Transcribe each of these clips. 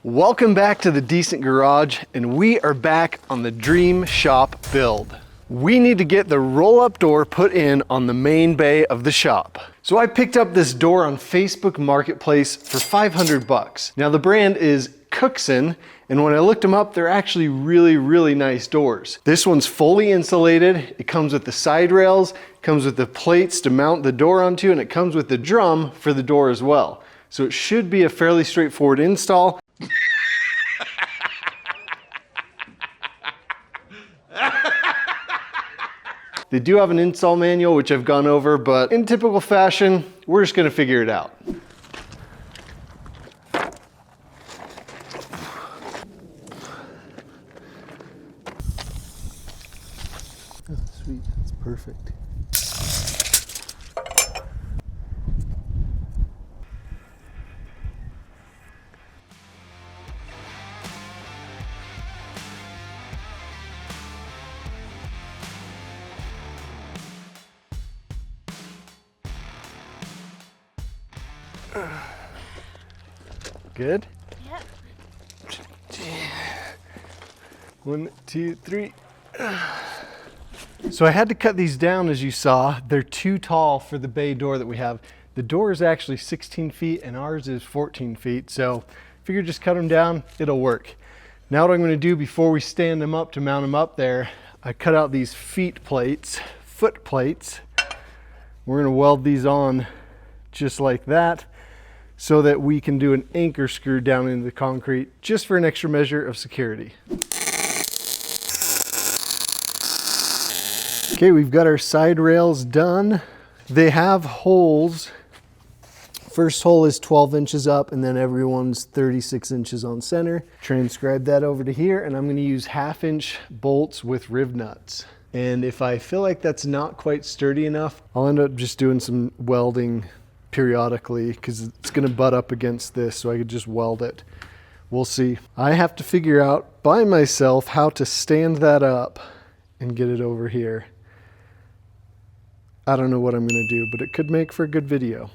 Welcome back to the Decent Garage, and we are back on the Dream Shop build. We need to get the roll-up door put in on the main bay of the shop. So I picked up this door on Facebook Marketplace for 500 bucks. Now the brand is Cookson, and when I looked them up, they're actually really nice doors. This one's fully insulated. It comes with the side rails, comes with the plates to mount the door onto, and it comes with the drum for the door as well. So it should be a fairly straightforward install. They do have an install manual, which I've gone over, but in typical fashion, we're just gonna figure it out. Oh, sweet, that's perfect. Good? Yep. 1, 2, 3. So I had to cut these down, as you saw. They're too tall for the bay door that we have. The door is actually 16 feet and ours is 14 feet. So I figured just cut them down, it'll work. Now what I'm gonna do before we stand them up to mount them up there, I cut out these foot plates. We're gonna weld these on just like that, so that we can do an anchor screw down into the concrete just for an extra measure of security. Okay, we've got our side rails done. They have holes. First hole is 12 inches up and then everyone's 36 inches on center. Transcribe that over to here, and I'm gonna use 1/2-inch bolts with riv nuts. And if I feel like that's not quite sturdy enough, I'll end up just doing some welding periodically, because it's going to butt up against this, so I could just weld it. We'll see. I have to figure out by myself how to stand that up and get it over here. I don't know what I'm going to do, but it could make for a good video.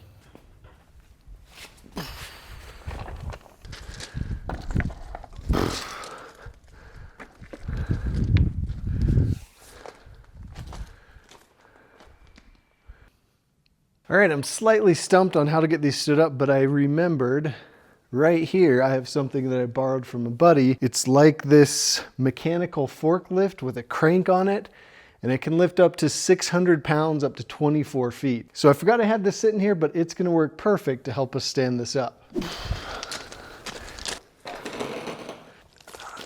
All right, I'm slightly stumped on how to get these stood up, but I remembered right here, I have something that I borrowed from a buddy. It's like this mechanical forklift with a crank on it, and it can lift up to 600 pounds up to 24 feet. So I forgot I had this sitting here, but it's gonna work perfect to help us stand this up.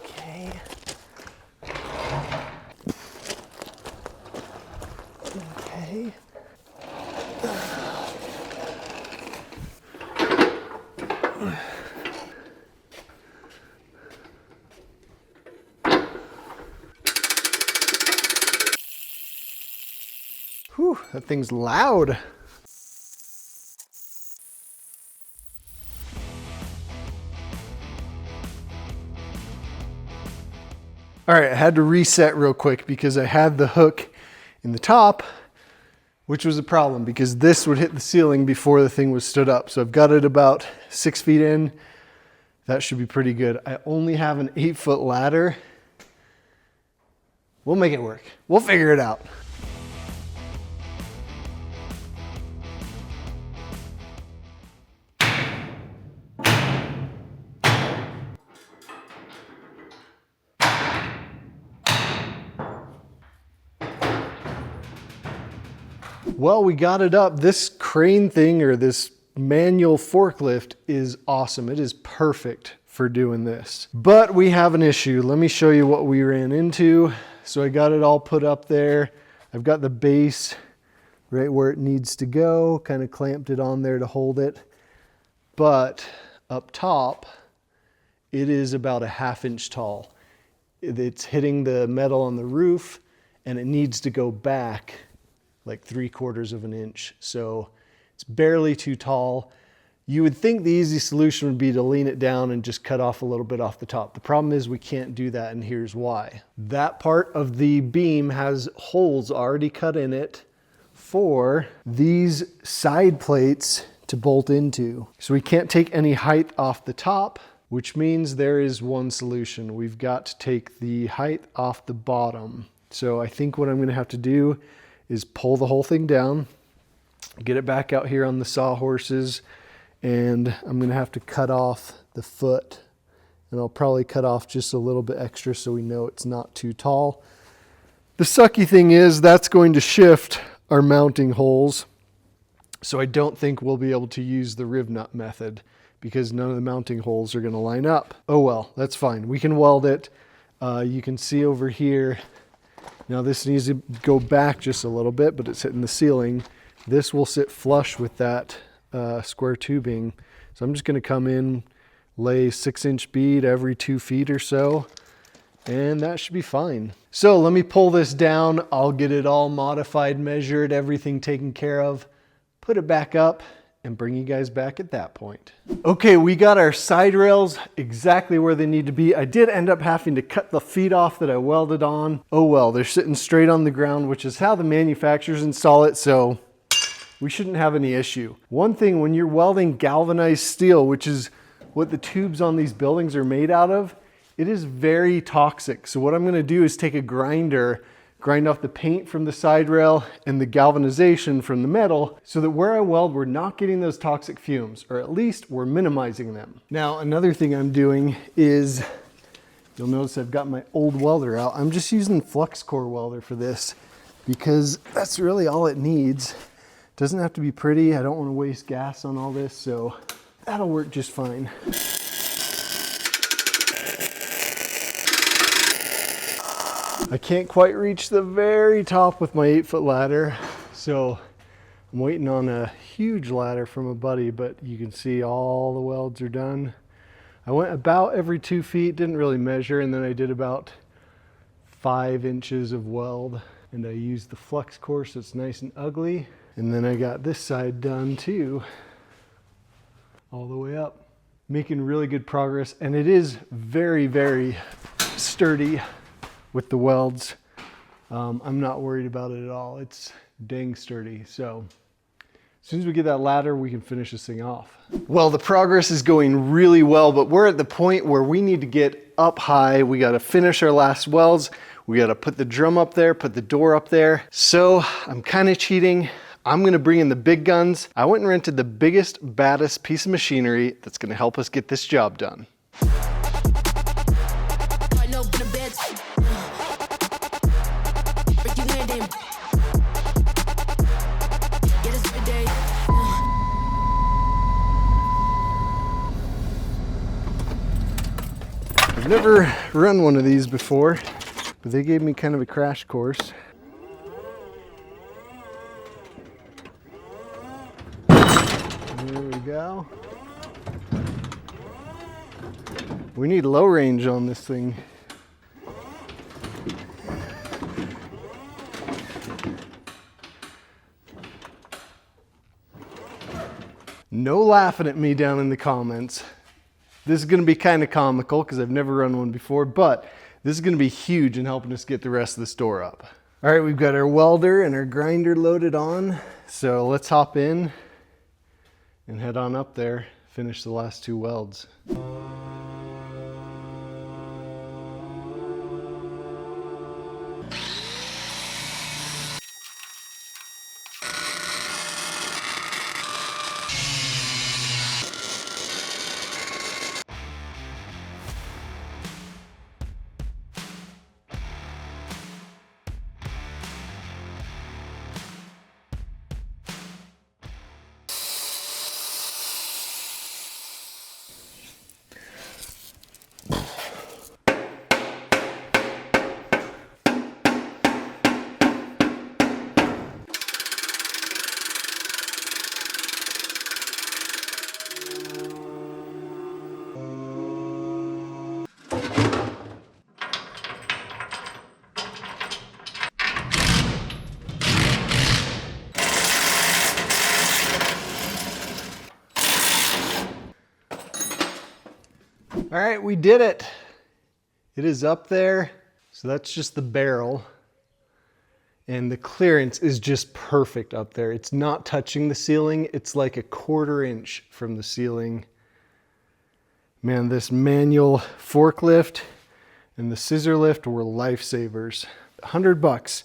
Okay. Okay. Whew, that thing's loud. All right, I had to reset real quick because I had the hook in the top, which was a problem because this would hit the ceiling before the thing was stood up. So I've got it about 6 feet in. That should be pretty good. I only have an 8-foot ladder. We'll make it work. We'll figure it out. Well, we got it up. This crane thing, or this manual forklift, is awesome. It is perfect for doing this. But we have an issue. Let me show you what we ran into. So I got it all put up there. I've got the base right where it needs to go, kind of clamped it on there to hold it. But up top, it is about a 1/2 inch tall. It's hitting the metal on the roof, and it needs to go back like 3/4 of an inch. So it's barely too tall. You would think the easy solution would be to lean it down and just cut off a little bit off the top. The problem is we can't do that, and here's why. That part of the beam has holes already cut in it for these side plates to bolt into. So we can't take any height off the top. which means there is one solution. We've got to take the height off the bottom. So I think what I'm gonna have to do is pull the whole thing down, get it back out here on the sawhorses, and I'm gonna have to cut off the foot. And I'll probably cut off just a little bit extra so we know it's not too tall. The sucky thing is that's going to shift our mounting holes. So I don't think we'll be able to use the riv nut method because none of the mounting holes are gonna line up. Oh well, that's fine. We can weld it. You can see over here, now this needs to go back just a little bit, but it's hitting the ceiling. This will sit flush with that square tubing. So I'm just gonna come in, lay 6-inch bead every 2 feet or so, and that should be fine. So let me pull this down. I'll get it all modified, measured, everything taken care of, put it back up, and bring you guys back at that point. Okay, we got our side rails exactly where they need to be. I did end up having to cut the feet off that I welded on. Oh well, they're sitting straight on the ground, which is how the manufacturers install it, so we shouldn't have any issue. One thing, when you're welding galvanized steel, which is what the tubes on these buildings are made out of, it is very toxic. So what I'm gonna do is take a grinder, grind off the paint from the side rail and the galvanization from the metal so that where I weld, we're not getting those toxic fumes, or at least we're minimizing them. Now, another thing I'm doing is, you'll notice I've got my old welder out. I'm just using flux core welder for this because that's really all it needs. It doesn't have to be pretty. I don't wanna waste gas on all this, so that'll work just fine. I can't quite reach the very top with my 8-foot ladder, so I'm waiting on a huge ladder from a buddy, but you can see all the welds are done. I went about every 2 feet, didn't really measure, and then I did about 5 inches of weld, and I used the flux core so it's nice and ugly. And then I got this side done too, all the way up. Making really good progress, and it is very, very sturdy with the welds. I'm not worried about it at all. It's dang sturdy. So as soon as we get that ladder, we can finish this thing off. Well, the progress is going really well, but we're at the point where we need to get up high. We got to finish our last welds. We got to put the drum up there, put the door up there. So I'm kind of cheating. I'm gonna bring in the big guns. I went and rented the biggest, baddest piece of machinery that's gonna help us get this job done. I've never run one of these before, but they gave me kind of a crash course. There we go. We need low range on this thing. No laughing at me down in the comments. This is going to be kind of comical because I've never run one before, but this is going to be huge in helping us get the rest of the store up. All right, we've got our welder and our grinder loaded on. So let's hop in and head on up there, finish the last 2 welds. All right, we did it. It is up there. So that's just the barrel. And the clearance is just perfect up there. It's not touching the ceiling. It's like a 1/4 inch from the ceiling. Man, this manual forklift and the scissor lift were lifesavers. $100.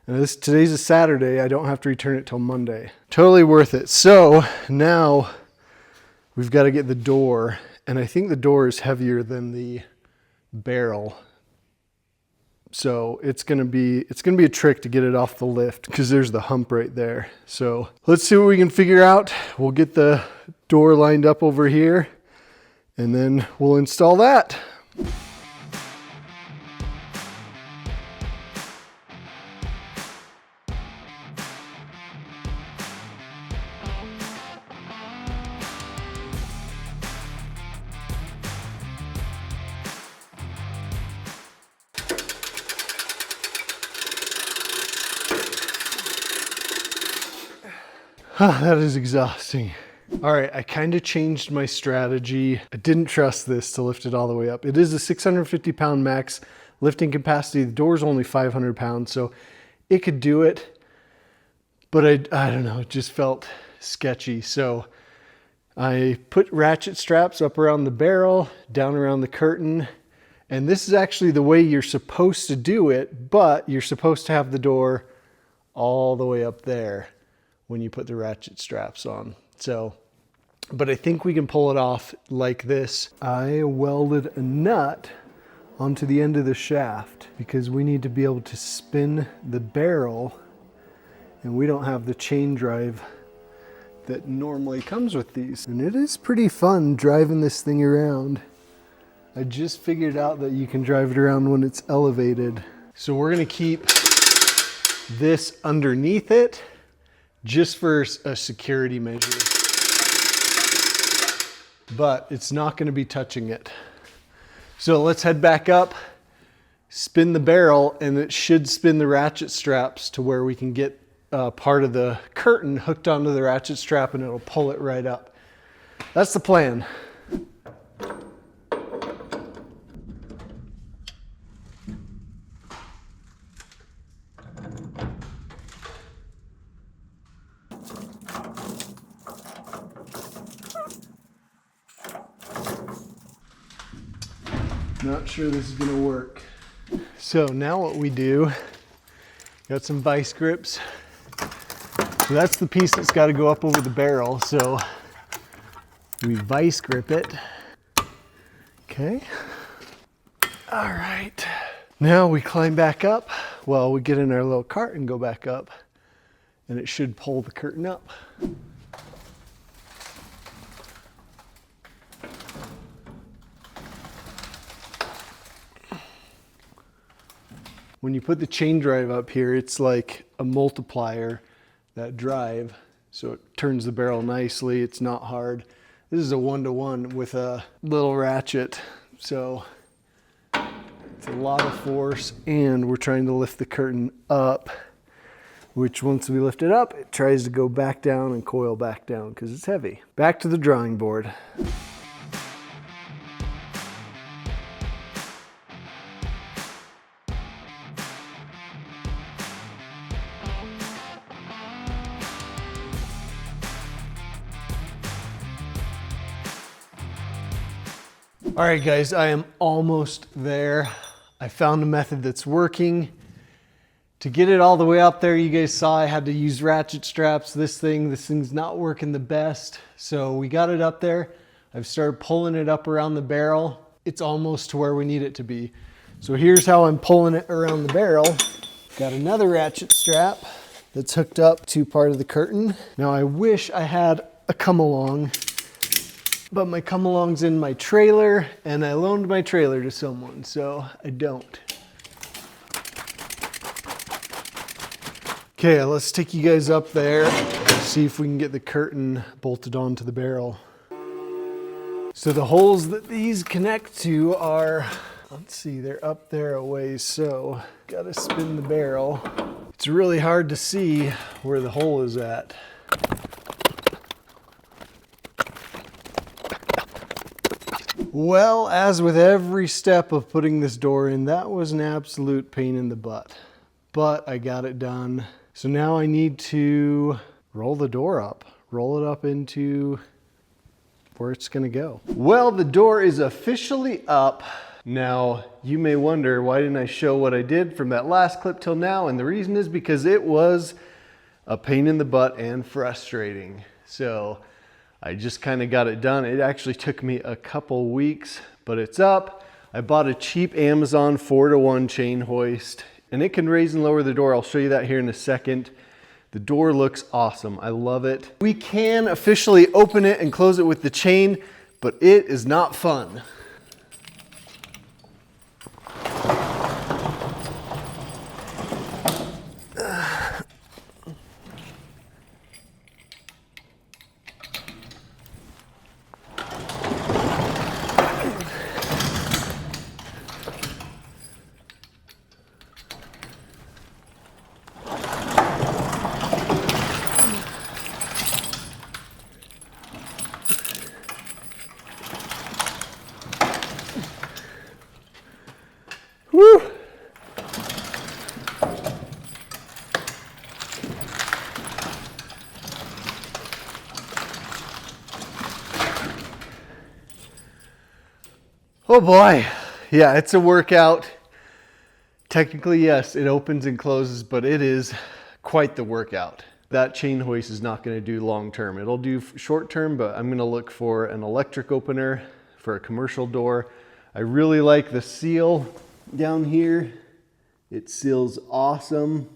And today's a Saturday. I don't have to return it till Monday. Totally worth it. So now we've got to get the door, and I think the door is heavier than the barrel. So it's gonna be a trick to get it off the lift because there's the hump right there. So let's see what we can figure out. We'll get the door lined up over here and then we'll install that. That is exhausting. All right, I kind of changed my strategy. I didn't trust this to lift it all the way up. It is a 650 pound max lifting capacity. The door's only 500 pounds, so it could do it. But I don't know, it just felt sketchy. So I put ratchet straps up around the barrel, down around the curtain. And this is actually the way you're supposed to do it, but you're supposed to have the door all the way up there when you put the ratchet straps on. So, but I think we can pull it off like this. I welded a nut onto the end of the shaft because we need to be able to spin the barrel, and we don't have the chain drive that normally comes with these. And it is pretty fun driving this thing around. I just figured out that you can drive it around when it's elevated. So we're gonna keep this underneath it just for a security measure. But it's not gonna be touching it. So let's head back up, spin the barrel, and it should spin the ratchet straps to where we can get part of the curtain hooked onto the ratchet strap and it'll pull it right up. That's the plan. Not sure this is gonna work. So now what we do, got some vice grips. So that's the piece that's gotta go up over the barrel. So we vice grip it. Okay. All right. Now we climb back up. Well, we get in our little cart and go back up, and it should pull the curtain up. When you put the chain drive up here, it's like a multiplier, that drive. So it turns the barrel nicely. It's not hard. This is a 1-to-1 with a little ratchet. So it's a lot of force, and we're trying to lift the curtain up, which once we lift it up, it tries to go back down and coil back down because it's heavy. Back to the drawing board. All right, guys, I am almost there. I found a method that's working. To get it all the way up there, you guys saw I had to use ratchet straps. This thing's not working the best. So we got it up there. I've started pulling it up around the barrel. It's almost to where we need it to be. So here's how I'm pulling it around the barrel. Got another ratchet strap that's hooked up to part of the curtain. Now I wish I had a come along, but my come along's in my trailer and I loaned my trailer to someone, so I don't. Okay, let's take you guys up there, see if we can get the curtain bolted onto the barrel. So the holes that these connect to are, let's see, they're up there a ways, so gotta spin the barrel. It's really hard to see where the hole is at. Well, as with every step of putting this door in, that was an absolute pain in the butt, but I got it done. So now I need to roll the door up, roll it up into where it's gonna go. Well, the door is officially up. Now, you may wonder, why didn't I show what I did from that last clip till now? And the reason is because it was a pain in the butt and frustrating. So I just kind of got it done. It actually took me a couple weeks, but it's up. I bought a cheap Amazon 4-to-1 chain hoist, and it can raise and lower the door. I'll show you that here in a second. The door looks awesome. I love it. We can officially open it and close it with the chain, but it is not fun. Woo! Oh boy. Yeah, it's a workout. Technically, yes, it opens and closes, but it is quite the workout. That chain hoist is not going to do long term. It'll do short term, but I'm going to look for an electric opener for a commercial door. I really like the seal down here. It seals awesome.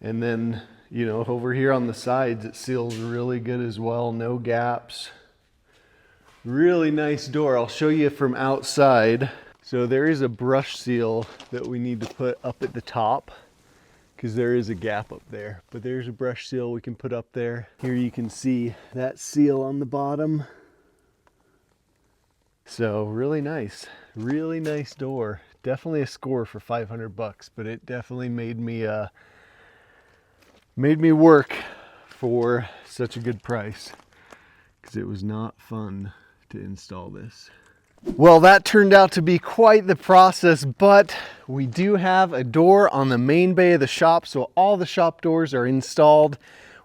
And then, you know, over here on the sides, it seals really good as well. No gaps. Really nice door. I'll show you from outside. So there is a brush seal that we need to put up at the top because there is a gap up there. But there's a brush seal we can put up there. Here you can see that seal on the bottom. So really nice door. Definitely a score for 500 bucks, but it definitely made me work for such a good price because it was not fun to install this. Well, that turned out to be quite the process, but we do have a door on the main bay of the shop, so all the shop doors are installed.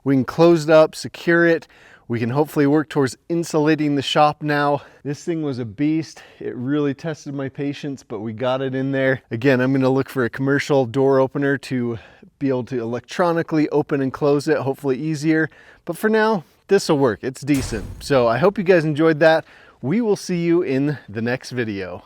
We can close it up, secure it. We can hopefully work towards insulating the shop now. This thing was a beast. It really tested my patience, but we got it in there. Again, I'm gonna look for a commercial door opener to be able to electronically open and close it, hopefully easier. But for now, this will work. It's decent. So I hope you guys enjoyed that. We will see you in the next video.